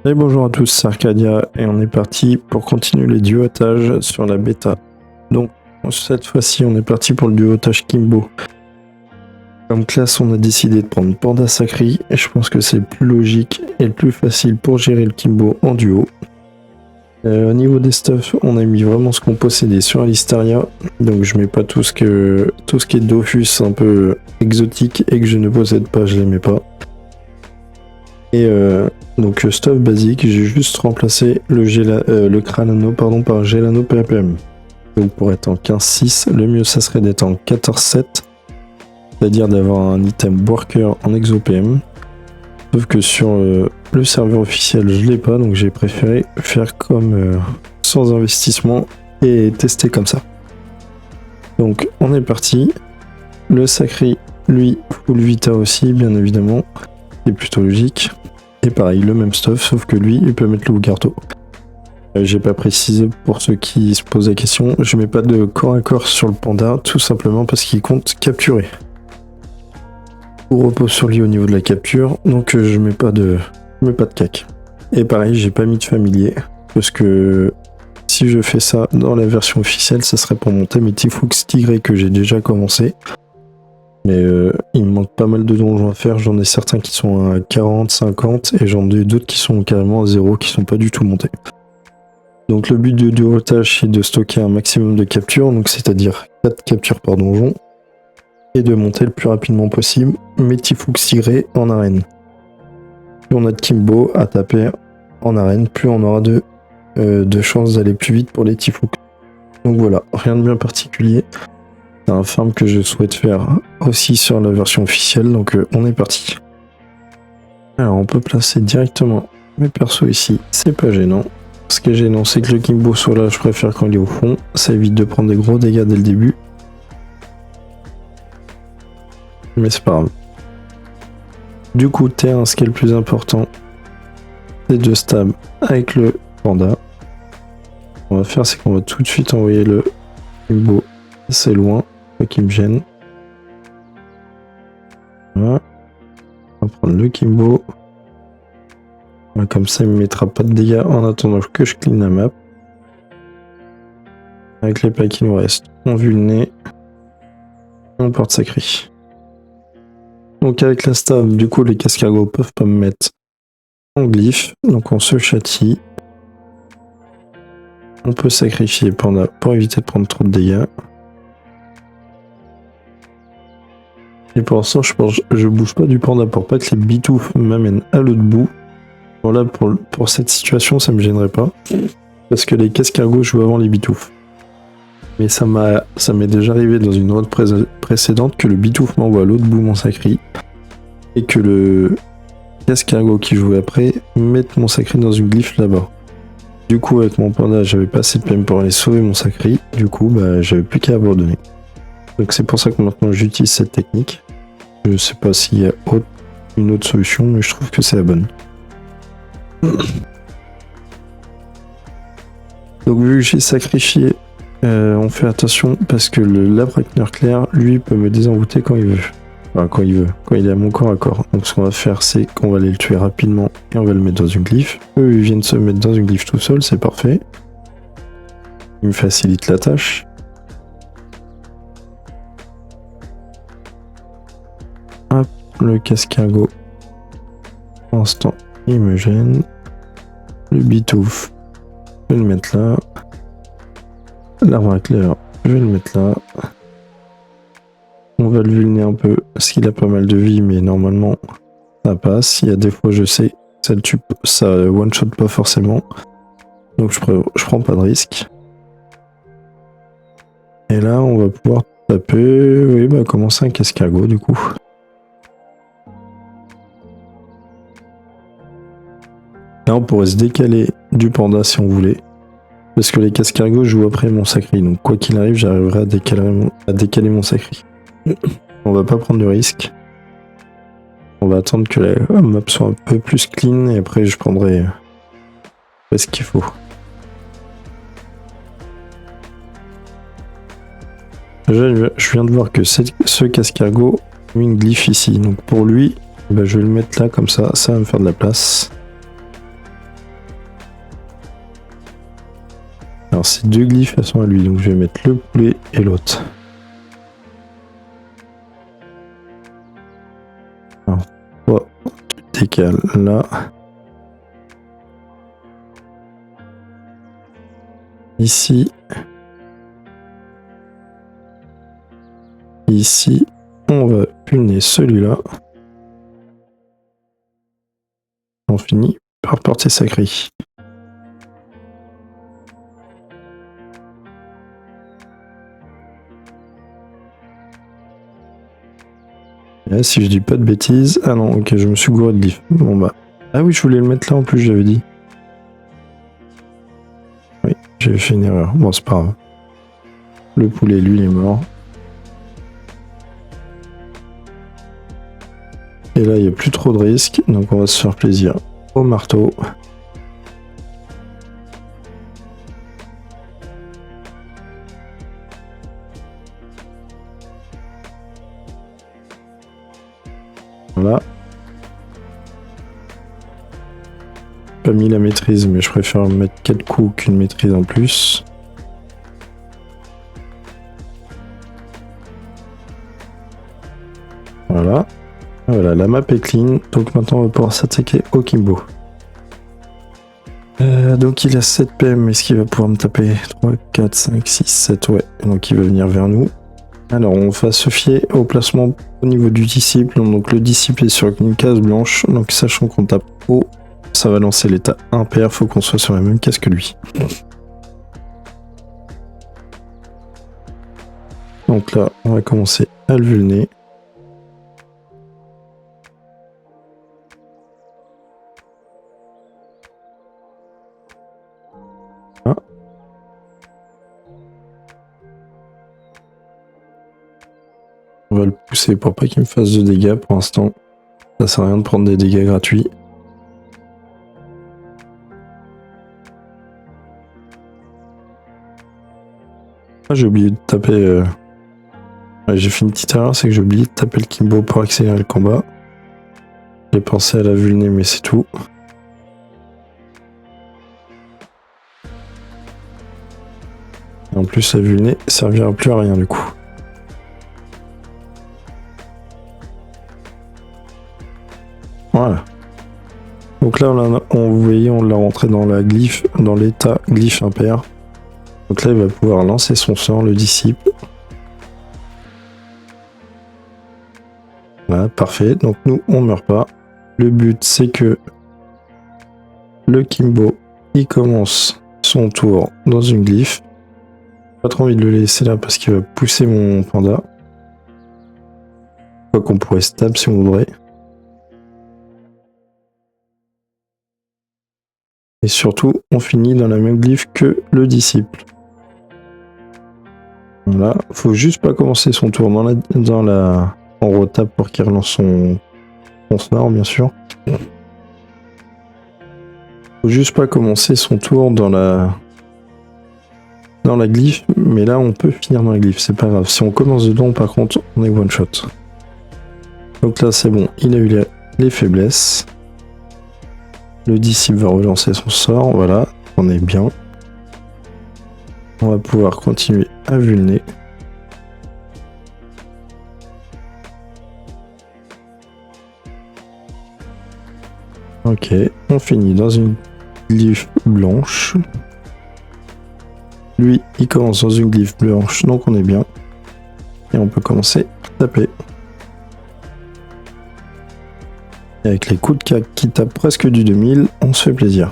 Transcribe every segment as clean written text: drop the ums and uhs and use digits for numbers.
Et bonjour à tous, c'est Arcadia et on est parti pour continuer les duotages sur la bêta. Donc cette fois-ci on est parti pour le duotage Kimbo. Comme classe on a décidé de prendre Panda Sacri et je pense que c'est le plus logique et le plus facile pour gérer le Kimbo en duo. Au niveau des stuffs on a mis vraiment ce qu'on possédait sur Alistaria, donc je mets pas tout ce qui est Dofus un peu exotique et que je ne possède pas, je les mets pas. Et donc stuff basique, j'ai juste remplacé le Kralano par un Gelano PPM. Donc pour être en 15-6, le mieux ça serait d'être en 14-7, c'est-à-dire d'avoir un item worker en exo PM. Sauf que sur le serveur officiel je l'ai pas, donc j'ai préféré faire comme sans investissement et tester comme ça. Donc on est parti. Le Sacri, lui, full Vita aussi, bien évidemment. C'est plutôt logique. Et pareil, le même stuff, sauf que lui, il peut mettre le Wugarto. J'ai pas précisé pour ceux qui se posent la question, je mets pas de corps à corps sur le panda, tout simplement parce qu'il compte capturer. Tout repose sur lui au niveau de la capture, donc je mets pas de cac. Et pareil, j'ai pas mis de familier, parce que si je fais ça dans la version officielle, ça serait pour monter mes Tifux Tigré que j'ai déjà commencé. Mais il me manque pas mal de donjons à faire, j'en ai certains qui sont à 40, 50 et j'en ai d'autres qui sont carrément à 0, qui sont pas du tout montés. Donc le but du duotage c'est de stocker un maximum de captures, donc c'est-à-dire 4 captures par donjon, et de monter le plus rapidement possible mes Tifux Tigré en arène. Plus on a de Kimbo à taper en arène, plus on aura de chances d'aller plus vite pour les Tifux. Donc voilà, rien de bien particulier. C'est un farm que je souhaite faire aussi sur la version officielle, donc on est parti. Alors on peut placer directement mes persos ici, c'est pas gênant. Ce qui est gênant c'est que le Kimbo soit là, je préfère quand il est au fond, ça évite de prendre des gros dégâts dès le début. Mais c'est pas grave. Du coup T1, ce qui est le plus important, c'est de stab avec le panda. Ce qu'on va faire c'est qu'on va tout de suite envoyer le Kimbo assez loin. Qui me gêne. Voilà. On va prendre le Kimbo. Voilà, comme ça, il me mettra pas de dégâts en attendant que je clean la map. Avec les packs qui nous restent, on vulné. On porte Sacri. Donc avec la stab, du coup, les cascargots peuvent pas me mettre en glyphe. Donc on se châtie. On peut sacrifier Panda pour éviter de prendre trop de dégâts. Et pour l'instant, je bouge pas du panda pour pas que les bitoufs m'amènent à l'autre bout. Voilà, pour cette situation, ça me gênerait pas. Parce que les cascargots jouent avant les bitoufs. Mais ça m'est déjà arrivé dans une route précédente que le bitouf m'envoie à l'autre bout mon Sacri. Et que le cascargot qui joue après mette mon Sacri dans une glyphe là-bas. Du coup, avec mon panda, j'avais pas assez de PM pour aller sauver mon Sacri. Du coup, j'avais plus qu'à abandonner. Donc c'est pour ça que maintenant j'utilise cette technique. Je sais pas s'il y a une autre solution, mais je trouve que c'est la bonne. Donc vu que j'ai sacrifié, on fait attention parce que le Labrakneur clair, lui, peut me désenvoûter quand il veut. Enfin, quand il veut, quand il est à mon corps à corps. Donc ce qu'on va faire, c'est qu'on va aller le tuer rapidement et on va le mettre dans une glyphe. Eux, ils viennent se mettre dans une glyphe tout seul, c'est parfait. Il me facilite la tâche. Hop, le cascargot. Pour l'instant, il me gêne. Le bitouf, je vais le mettre là. L'arbre à clair, je vais le mettre là. On va le vulner un peu, parce qu'il a pas mal de vie, mais normalement, ça passe. Il y a des fois, je sais, ça one-shot pas forcément. Donc je prends pas de risque. Et là, on va pouvoir taper, oui, commencer un cascargot du coup. Là, on pourrait se décaler du panda si on voulait. Parce que les cascargots jouent après mon Sacri. Donc quoi qu'il arrive, j'arriverai à décaler mon Sacri. On va pas prendre de risque. On va attendre que la map soit un peu plus clean. Et après, je prendrai ce qu'il faut. Déjà, je viens de voir que ce cascargot a mis une glyphe ici. Donc pour lui, je vais le mettre là comme ça. Ça va me faire de la place. Alors ces deux glyphes elles sont à lui, donc je vais mettre le poulet et l'autre. Alors toi, tu décales là. Ici. Ici, on va punir celui-là. On finit par porter sa grille. Et là, si je dis pas de bêtises... Ah non, ok, je me suis gouré de glyphes. Bon bah... Ah oui, je voulais le mettre là en plus, j'avais dit. Oui, j'ai fait une erreur. Bon, c'est pas grave. Le poulet, lui, il est mort. Et là, il n'y a plus trop de risques, donc on va se faire plaisir au marteau. Voilà. Pas mis la maîtrise, mais je préfère mettre 4 coups qu'une maîtrise en plus. Voilà. Voilà, la map est clean, donc maintenant on va pouvoir s'attaquer au Kimbo. Donc il a 7 PM, est-ce qu'il va pouvoir me taper 3, 4, 5, 6, 7, ouais. Donc il va venir vers nous. Alors on va se fier au placement au niveau du disciple. Donc le disciple est sur une case blanche, donc sachant qu'on tape haut, ça va lancer l'état impair, faut qu'on soit sur la même case que lui. Donc là, on va commencer à le vulner. Ah. On va le pousser pour pas qu'il me fasse de dégâts pour l'instant. Ça sert à rien de prendre des dégâts gratuits. Ah, j'ai oublié de taper... Ouais, j'ai fait une petite erreur, c'est que j'ai oublié de taper le Kimbo pour accélérer le combat. J'ai pensé à la vulner, mais c'est tout. Et en plus, la vulner servira plus à rien du coup. Voilà. Donc là, vous voyez, on l'a rentré dans la glyphe, dans l'état glyphe impair. Donc là, il va pouvoir lancer son sort, le disciple. Voilà, parfait. Donc nous, on meurt pas. Le but, c'est que le Kimbo, il commence son tour dans une glyphe. Pas trop envie de le laisser là parce qu'il va pousser mon panda. Quoi qu'on pourrait stab si on voudrait. Et surtout, on finit dans la même glyphe que le disciple. Voilà, faut juste pas commencer son tour dans la... On retape pour qu'il relance son sort, bien sûr. Faut juste pas commencer son tour dans la glyphe, mais là on peut finir dans la glyphe, c'est pas grave. Si on commence dedans, par contre, on est one shot. Donc là c'est bon, il a eu les faiblesses. Le disciple va relancer son sort, voilà, on est bien. On va pouvoir continuer à vulner. Ok, on finit dans une glyphe blanche. Lui, il commence dans une glyphe blanche, donc on est bien. Et on peut commencer à taper. Et avec les coups de cac qui tapent presque du 2000, on se fait plaisir.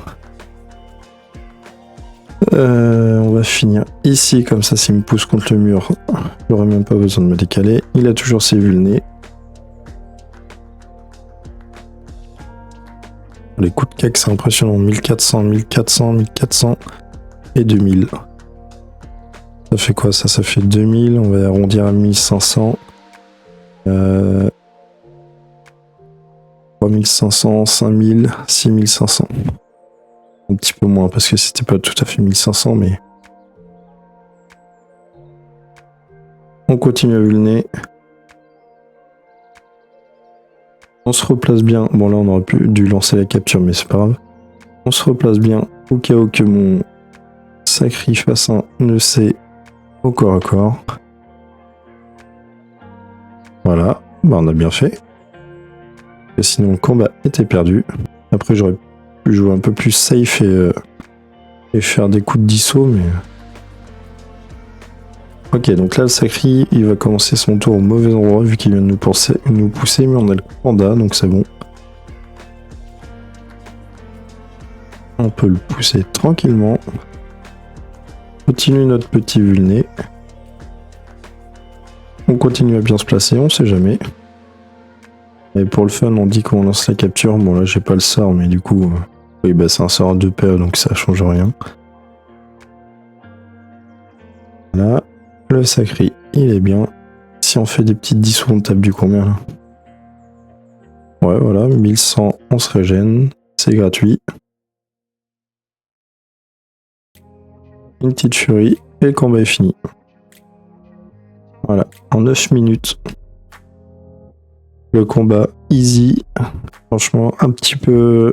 On va finir ici, comme ça s'il me pousse contre le mur, j'aurais même pas besoin de me décaler. Il a toujours ses vulnés. Les coups de cac c'est impressionnant, 1400, 1400, 1400 et 2000. Ça fait quoi ça? Ça fait 2000, on va arrondir à 1500. 3500, 5000, 6500. Un petit peu moins parce que c'était pas tout à fait 1500, mais... On continue à vulner. On se replace bien. Bon là on aurait dû lancer la capture, mais c'est pas grave. On se replace bien au cas où que mon Sacri fasse un EC au corps à corps. Voilà, bah on a bien fait. Et sinon le combat était perdu. Après j'aurais pu jouer un peu plus safe et faire des coups de dissaut, mais... Ok, donc là le Sacri, il va commencer son tour au mauvais endroit vu qu'il vient de nous pousser, mais on a le panda, donc c'est bon. On peut le pousser tranquillement. Continue notre petit vulné. On continue à bien se placer, on sait jamais. Et pour le fun, on dit qu'on lance la capture. Bon là j'ai pas le sort, mais du coup... oui bah c'est un sort à 2 paires, donc ça change rien. Là, le Sacri, il est bien. Si on fait des petites dissous, on tape du combien là? Ouais voilà, 1100, on se régène. C'est gratuit. Une petite furie, et le combat est fini. Voilà, en 9 minutes. Le combat easy. Franchement, un petit peu...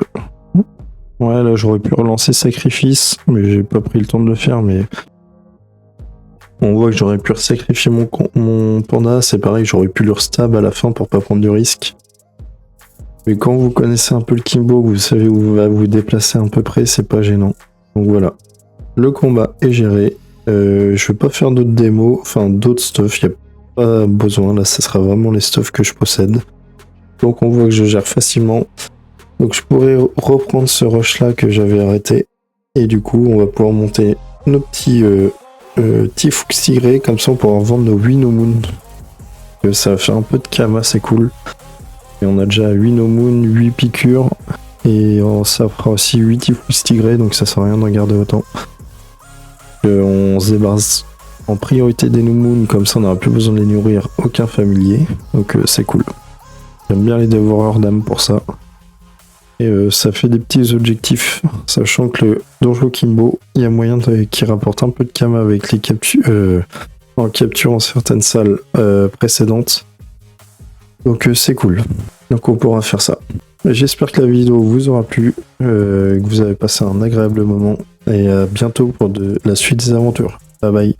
Ouais, là j'aurais pu relancer Sacrifice, mais j'ai pas pris le temps de le faire, mais... On voit que j'aurais pu sacrifier mon panda, c'est pareil, j'aurais pu le stab à la fin pour pas prendre de risque. Mais quand vous connaissez un peu le Kimbo, vous savez où vous va vous déplacer à peu près, c'est pas gênant. Donc voilà. Le combat est géré. Je vais pas faire d'autres démos, enfin d'autres stuff, il n'y a pas besoin, là ça sera vraiment les stuff que je possède. Donc on voit que je gère facilement. Donc je pourrais reprendre ce rush là que j'avais arrêté. Et du coup on va pouvoir monter nos petits Tifux tigrés, comme ça on pourra vendre nos 8 No Moon. Ça fait un peu de kama, c'est cool. Et on a déjà 8 No Moon, 8 piqûres. Et ça fera aussi 8 Tifux tigrés, donc ça sert à rien d'en garder autant. On se débarrasse en priorité des No Moon, comme ça on n'aura plus besoin de les nourrir aucun familier. Donc c'est cool. J'aime bien les dévoreurs d'âme pour ça. Et ça fait des petits objectifs, sachant que le Donjon Kimbo, il y a moyen qu'il rapporte un peu de kama avec les captures en capturant certaines salles précédentes. Donc c'est cool. Donc on pourra faire ça. J'espère que la vidéo vous aura plu, que vous avez passé un agréable moment, et à bientôt pour la suite des aventures. Bye bye.